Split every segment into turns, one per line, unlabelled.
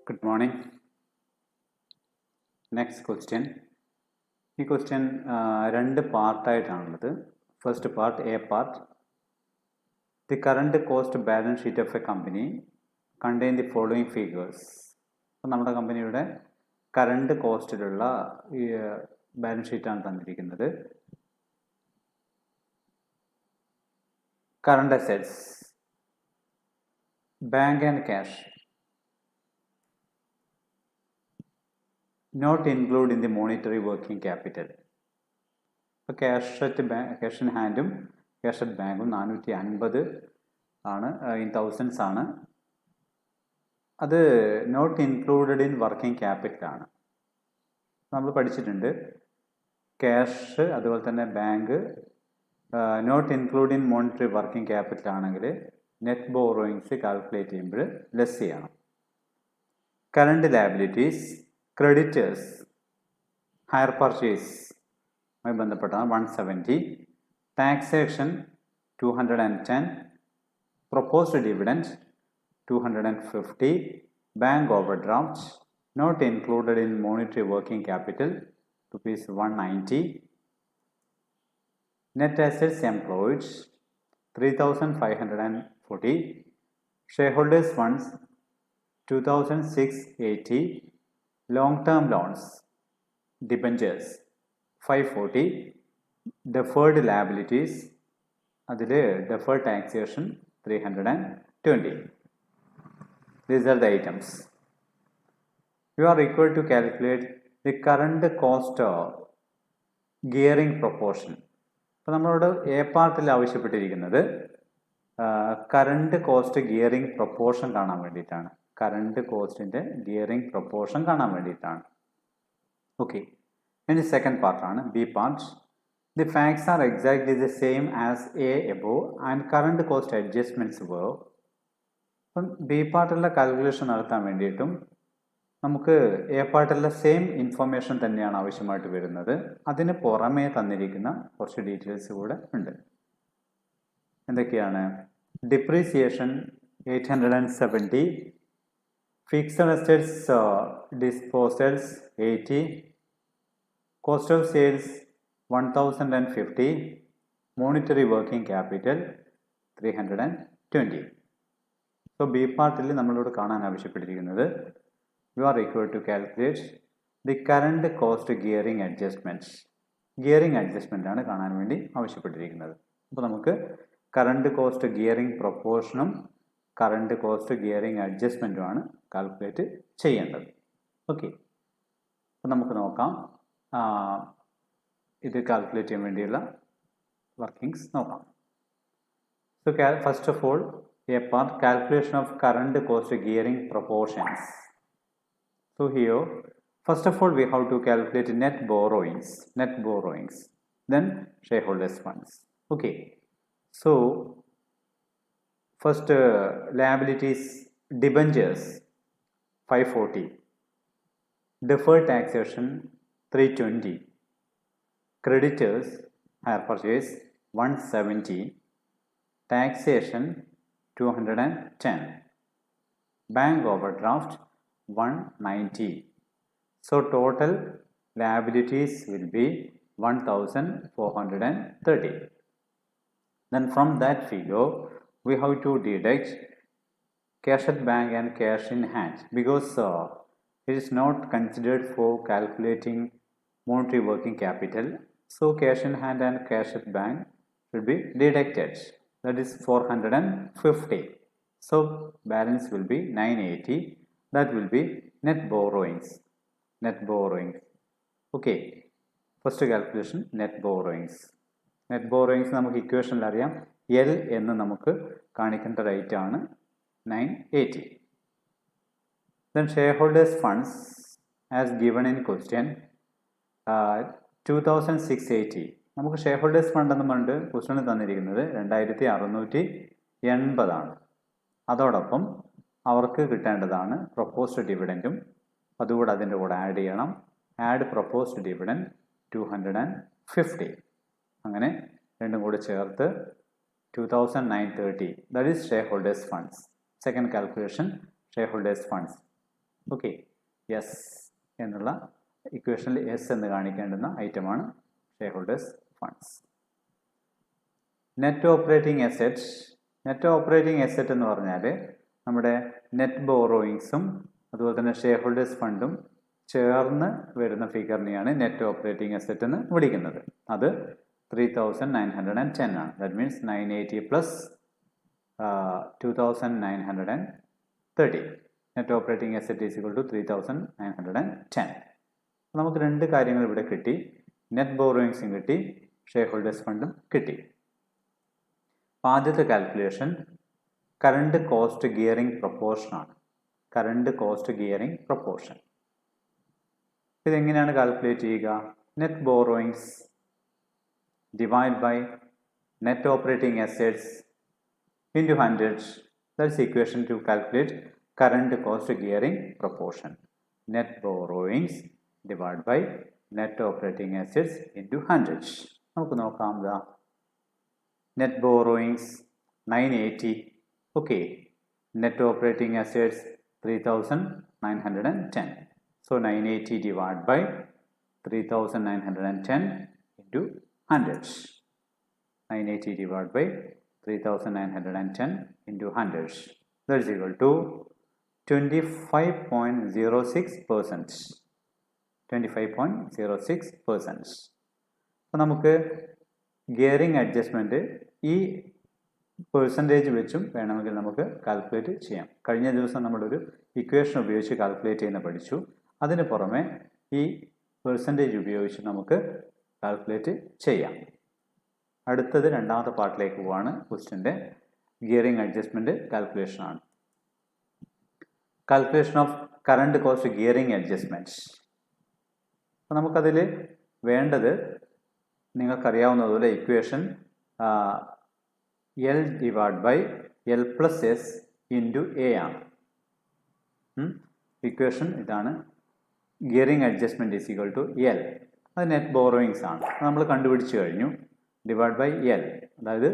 Good morning. Next question. ഈ question രണ്ട് പാർട്ടായിട്ടാണുള്ളത്. First part A part. The current cost balance sheet of a company contain the following figures. അപ്പം നമ്മുടെ കമ്പനിയുടെ current കോസ്റ്റിലുള്ള ഈ ബാലൻസ് ഷീറ്റാണ് തന്നിരിക്കുന്നത്. Current assets, bank and cash not include in the monetary working capital. ഇപ്പോൾ ക്യാഷ് ഇൻ ഹാൻഡും cash at ബാങ്കും 450 ആണ്, ഇൻ തൗസൻഡ്സ് ആണ്. അത് not included in working capital ആണ്. നമ്മൾ പഠിച്ചിട്ടുണ്ട് ക്യാഷ് അതുപോലെ തന്നെ bank not include in monetary working capital ആണെങ്കിൽ നെറ്റ് ബോറോയിങ്സ് കാൽക്കുലേറ്റ് ചെയ്യുമ്പോൾ ലെസ് ചെയ്യണം. കറണ്ട് ലയബിലിറ്റീസ്, ക്രെഡിറ്റേഴ്സ്, ഹയർ പർച്ചേസുമായി ബന്ധപ്പെട്ടാണ് 170, taxation 210, proposed dividend 250, bank overdraft not included in monetary working capital ₹190, net assets employed 3540, shareholders funds 2680, long-term loans, debentures 540, deferred liabilities, അതിൽ deferred taxation 320. These are the items. You are required to calculate the current cost gearing proportion. അപ്പോൾ നമ്മളോട് A പാർട്ടിൽ ആവശ്യപ്പെട്ടിരിക്കുന്നത് current cost gearing proportion കാണാൻ വേണ്ടിയിട്ടാണ്. Current കോസ്റ്റിൻ്റെ gearing proportion കാണാൻ വേണ്ടിയിട്ടാണ്. Okay, ഇനി സെക്കൻഡ് പാർട്ടാണ് B part. The facts R exactly the same as A above and current cost adjustments wave. അപ്പം ബി പാർട്ടിലുള്ള കാൽക്കുലേഷൻ നടത്താൻ വേണ്ടിയിട്ടും നമുക്ക് എ പാർട്ടിലുള്ള സെയിം ഇൻഫർമേഷൻ തന്നെയാണ് ആവശ്യമായിട്ട് വരുന്നത്. അതിന് പുറമേ തന്നിരിക്കുന്ന കുറച്ച് ഡീറ്റെയിൽസ് കൂടെ ഉണ്ട്. എന്തൊക്കെയാണ്? Depreciation 870, fixed assets disposals 80, cost of sales 1050, monetary working capital 320. So B പാർട്ടിൽ നമ്മളോട് കാണാൻ ആവശ്യപ്പെട്ടിരിക്കുന്നത് you are required to calculate the current cost gearing adjustments. Gearing adjustment ആണ് കാണാൻ വേണ്ടി ആവശ്യപ്പെട്ടിരിക്കുന്നത്. അപ്പോൾ നമുക്ക് കറണ്ട് കോസ്റ്റ് ഗിയറിംഗ് പ്രൊപ്പോർഷനും കറണ്ട് കോസ്റ്റ് ഗിയറിംഗ് അഡ്ജസ്റ്റ്മെൻറ്റുമാണ് കാൽക്കുലേറ്റ് ചെയ്യേണ്ടത്. ഓക്കെ, അപ്പോൾ നമുക്ക് നോക്കാം. ഇത് കാൽക്കുലേറ്റ് ചെയ്യാൻ വേണ്ടിയുള്ള വർക്കിങ്സ് നോക്കാം. So first of all A part, calculation of current cost gearing proportions. So here first of all we have to calculate net borrowings, then shareholders funds. Okay, so first liabilities, debentures 540, deferred taxation 320, creditors hire purchase 170, taxation 210, bank overdraft 190. So total liabilities will be 1430. Then from that figure we have to deduct cash at bank and cash in hand because it is not considered for calculating monetary working capital. So cash in hand and cash at bank will be deducted. That is 450. So balance will be 980. That will be net borrowings. Okay, first calculation net borrowings. നമുക്ക് ഇക്വേഷനിൽ അറിയാം L എന്ന് നമുക്ക് കാണിക്കേണ്ട rate ആണ് 980. Then shareholders funds as given in question 2680. നമുക്ക് shareholders fund എന്ന് പറഞ്ഞിട്ട് ക്വസ്റ്റ്യനിൽ തന്നിരിക്കുന്നത് 2680 ആണ്. അതോടൊപ്പം അവർക്ക് കിട്ടേണ്ടതാണ് പ്രൊപ്പോസ്ഡ് ഡിവിഡൻറ്റും, അതുകൂടെ അതിൻ്റെ കൂടെ ആഡ് ചെയ്യണം. Add proposed dividend 250. അങ്ങനെ രണ്ടും കൂടി ചേർത്ത് 2930. That is shareholders funds. Second calculation, shareholders funds. Okay, yes എന്നുള്ള ഇക്വേഷനിൽ എസ് എന്ന് കാണിക്കേണ്ടുന്ന ഐറ്റമാണ് share holders funds. Net operating asset. Net operating asset എന്ന് പറഞ്ഞാൽ നമ്മുടെ നെറ്റ് ബോറോയിങ്സും അതുപോലെ തന്നെ ഷെയർ ഹോൾഡേഴ്സ് ഫണ്ടും ചേർന്ന് വരുന്ന ഫിഗറിനെയാണ് നെറ്റ് ഓപ്പറേറ്റിംഗ് അസെറ്റ് എന്ന് വിളിക്കുന്നത്. അത് 3910 ആണ്. That means 980 plus 2930. Net operating asset is equal to 3910. നമുക്ക് രണ്ട് കാര്യങ്ങൾ ഇവിടെ കിട്ടി. നെറ്റ് ബോറോയിങ്സും കിട്ടി, ഷെയർ ഹോൾഡേഴ്സ് ഫണ്ടും കിട്ടി. ആദ്യത്തെ calculation current cost gearing proportion ആണ്. കറണ്ട് കോസ്റ്റ് ഗിയറിംഗ് പ്രൊപ്പോർഷൻ ഇതെങ്ങനെയാണ് കാൽക്കുലേറ്റ് ചെയ്യുക? Net borrowings divide by net operating assets into 100. That's the equation to calculate current cost gearing proportion. Net borrowings divided by net operating assets into 100. നമുക്ക് നോക്കാം. Net borrowings 980. Okay. Net operating assets 3910. So 980 divided by 3910 into 100. 980 divided by 3910 into 100. That is equal to 25.06%. 25.06%. അപ്പോൾ നമുക്ക് gearing adjustment ഈ percentage വെച്ചും വേണമെങ്കിൽ നമുക്ക് calculate ചെയ്യാം. കഴിഞ്ഞ ദിവസം നമ്മളൊരു ഇക്വേഷൻ ഉപയോഗിച്ച് കാൽക്കുലേറ്റ് ചെയ്യുന്ന പഠിച്ചു. അതിന് പുറമെ ഈ പെർസെൻറ്റേജ് ഉപയോഗിച്ച് നമുക്ക് കാൽക്കുലേറ്റ് ചെയ്യാം. അടുത്തത് രണ്ടാമത്തെ പാർട്ടിലേക്ക് പോവാണ്. ക്വസ്റ്റ്യൻ്റെ ഗിയറിംഗ് അഡ്ജസ്റ്റ്മെൻറ്റ് കാൽക്കുലേഷൻ ആണ്. Calculation of current cost gearing adjustment. അപ്പോൾ നമുക്കതിൽ വേണ്ടത് നിങ്ങൾക്കറിയാവുന്നതുപോലെ equation L divide by L plus S into A ആണ്. ഇക്വേഷൻ ഇതാണ്. Gearing adjustment is equal to L. അത് നെറ്റ് ബോറോയിങ്സ് ആണ്. നമ്മൾ കണ്ടുപിടിച്ച് കഴിഞ്ഞു. ഡിവൈഡ് ബൈ എൽ, അതായത്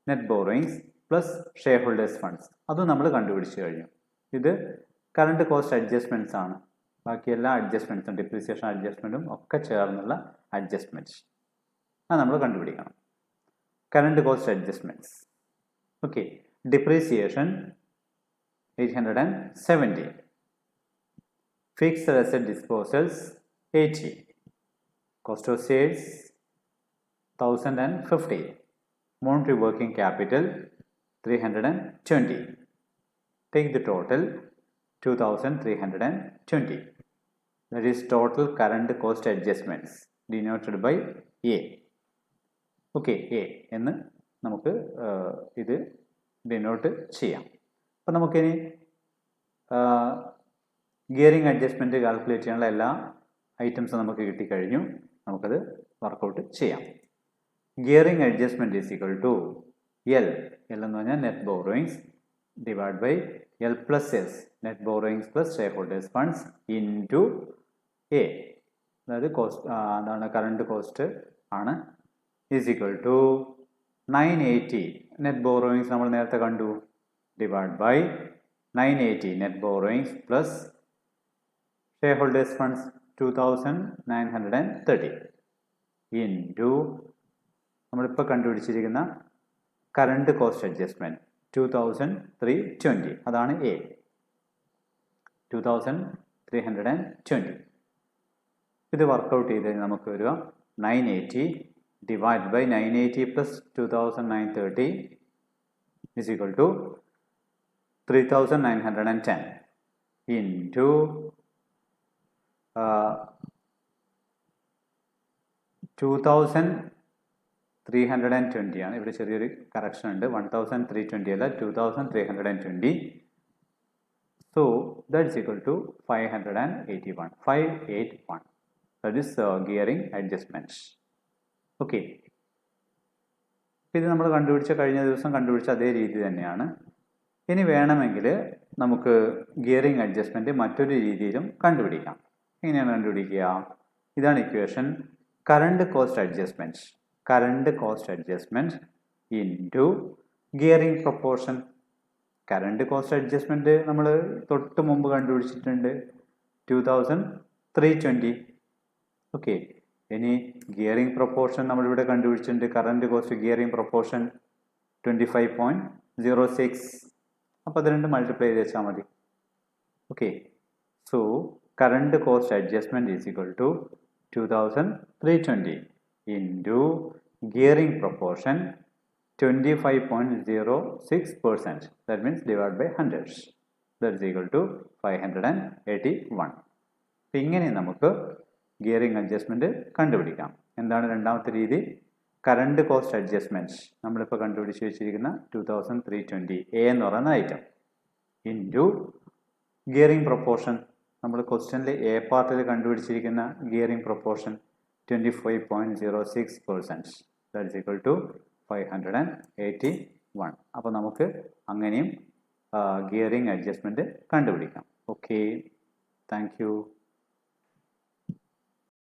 net borrowings plus shareholders funds, അതും നമ്മൾ കണ്ടുപിടിച്ച് കഴിഞ്ഞു. ഇത് കറണ്ട് കോസ്റ്റ് അഡ്ജസ്റ്റ്മെൻറ്റ്സ് ആണ്. ബാക്കി എല്ലാ അഡ്ജസ്റ്റ്മെൻറ്റ്സും ഡിപ്രീസിയേഷൻ അഡ്ജസ്റ്റ്മെൻറ്റും ഒക്കെ ചേർന്നുള്ള അഡ്ജസ്റ്റ്മെൻറ്റ്സ് അത് നമ്മൾ കണ്ടുപിടിക്കണം. Current cost adjustments. Okay, depreciation 870, fixed asset disposals 80, cost of sales 1050, monetary working capital 320. Take the total 2320. That is total current cost adjustments denoted by A. Okay, A എന്ന് നമുക്ക് ഇത് ഡിനോട്ട് ചെയ്യാം. അപ്പോൾ നമുക്കിനി ഗിയറിംഗ് അഡ്ജസ്റ്റ്മെൻറ്റ് കാൽക്കുലേറ്റ് ചെയ്യാനുള്ള എല്ലാ ഐറ്റംസും നമുക്ക് കിട്ടിക്കഴിഞ്ഞു. നമുക്കത് വർക്കൗട്ട് ചെയ്യാം. Gearing adjustment is equal to L. L എന്ന് പറഞ്ഞാൽ net borrowings divide by L plus S, net borrowings plus shareholders funds into A, അതായത് കോസ്റ്റ് എന്താണ് കറണ്ട് കോസ്റ്റ് ആണ്, is equal to 980. Net borrowings നമ്മൾ നേരത്തെ കണ്ടു. Divide by 980 net borrowings plus shareholders funds 2930 into നമ്മളിപ്പോൾ കണ്ടുപിടിച്ചിരിക്കുന്ന current cost adjustment 2320, അതാണ് A. 2320. ഇത് വർക്കൗട്ട് ചെയ്ത് നമുക്ക് വരിക 980 divide by 980 plus 2930 is equal to 3910 into 2320 ആണ്. ഇവിടെ ചെറിയൊരു കറക്ഷൻ ഉണ്ട്. 1320 അല്ല, 2320. So that's equal to 581. 581. That is gearing adjustment. Okay, ഇത് നമ്മൾ കഴിഞ്ഞ ദിവസം കണ്ടുപിടിച്ച അതേ രീതി തന്നെയാണ്. ഇനി വേണമെങ്കിൽ നമുക്ക് ഗിയറിംഗ് അഡ്ജസ്റ്റ്മെൻറ്റ് മറ്റൊരു രീതിയിലും കണ്ടുപിടിക്കാം. എങ്ങനെയാണ് കണ്ടുപിടിക്കുക? ഇതാണ് equation. Current cost adjustment, current cost adjustment into gearing proportion. Current cost adjustment നമ്മൾ തൊട്ട് മുമ്പ് കണ്ടുപിടിച്ചിട്ടുണ്ട് 2320. ഓക്കെ, ഇനി ഗിയറിംഗ് പ്രൊപ്പോർഷൻ നമ്മളിവിടെ കണ്ടുപിടിച്ചിട്ടുണ്ട്. Current cost gearing proportion 25.06. അപ്പോൾ അത് രണ്ട് മൾട്ടിപ്ലൈ ചെയ്ത് വെച്ചാൽ മതി. Okay, so current cost adjustment is equal to 2320 into gearing proportion 25.06%. That means divided by 100. That is equal to 581. അപ്പോൾ ഇങ്ങനെ നമുക്ക് ഗിയറിംഗ് അഡ്ജസ്റ്റ്മെൻറ്റ് കണ്ടുപിടിക്കാം. എന്താണ് രണ്ടാമത്തെ രീതി? കറണ്ട് കോസ്റ്റ് അഡ്ജസ്റ്റ്മെൻറ്റ് നമ്മളിപ്പോൾ കണ്ടുപിടിച്ച് വെച്ചിരിക്കുന്ന 2320 എ എന്ന് പറയുന്ന ഐറ്റം ഇൻറ്റു ഗിയറിംഗ് പ്രൊപ്പോർഷൻ നമ്മൾ ക്വസ്റ്റ്യനിൽ എ പാർട്ടിൽ കണ്ടുപിടിച്ചിരിക്കുന്ന gearing proportion 25.06%. That is equal to 581. അപ്പോൾ നമുക്ക് അങ്ങനെയും ഗിയറിംഗ് അഡ്ജസ്റ്റ്മെൻറ്റ് കണ്ടുപിടിക്കാം. Okay, thank U.